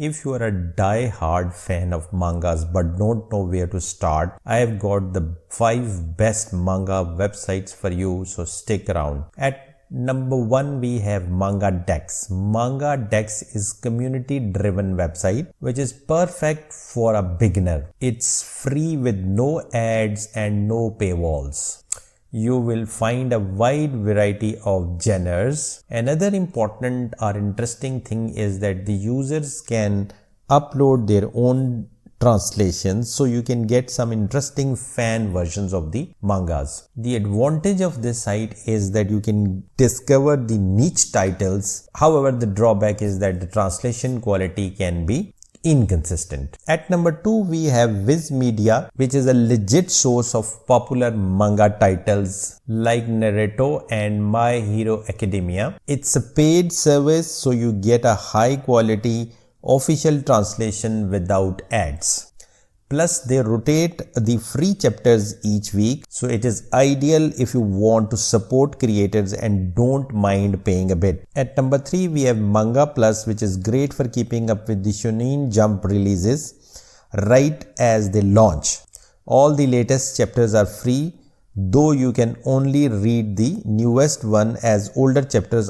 If you are a die-hard fan of mangas but don't know where to start, I have got the 5 best manga websites for you, so stick around. At number 1 we have MangaDe. MangaDe is community-driven website which is perfect for a beginner. It's free with no ads and no paywalls. You will find a wide variety of genres. Another important or interesting thing is that the users can upload their own translations, so you can get some interesting fan versions of the mangas. The advantage of this site is that you can discover the niche titles. However, the drawback is that the translation quality can be inconsistent. At number 2 we have Viz Media, which is a legit source of popular manga titles like Naruto and My Hero Academia. It's a paid service, so you get a high quality official translation without ads. Plus they rotate the free chapters each week, so it is ideal if you want to support creators and don't mind paying a bit. At number 3 we have Manga Plus, which is great for keeping up with the Shonen Jump releases right as they launch. All the latest chapters are free, though you can only read the newest one as older chapters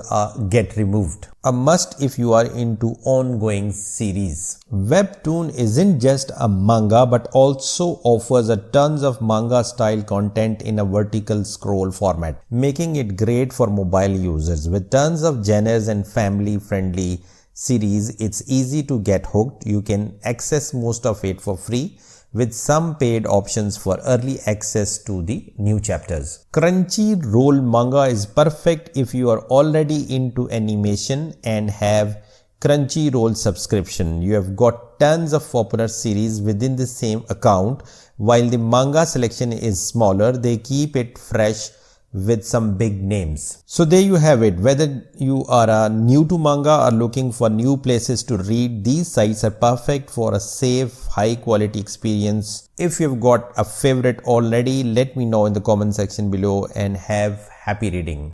get removed. A must if you are into ongoing series. Webtune isn't just a manga but also offers a tons of manga style content in a vertical scroll format, making it great for mobile users. With tons of genres and family friendly series, it's easy to get hooked. You can access most of it for free, with some paid options for early access to the new chapters. Crunchyroll manga is perfect if you are already into animation and have Crunchyroll subscription. You have got tons of popular series within the same account. While the manga selection is smaller, they keep it fresh with some big names. So there you have it. Whether you are new to manga or looking for new places to read, these sites are perfect for a safe, high quality experience. If you've got a favorite already, let me know in the comment section below, and have happy reading.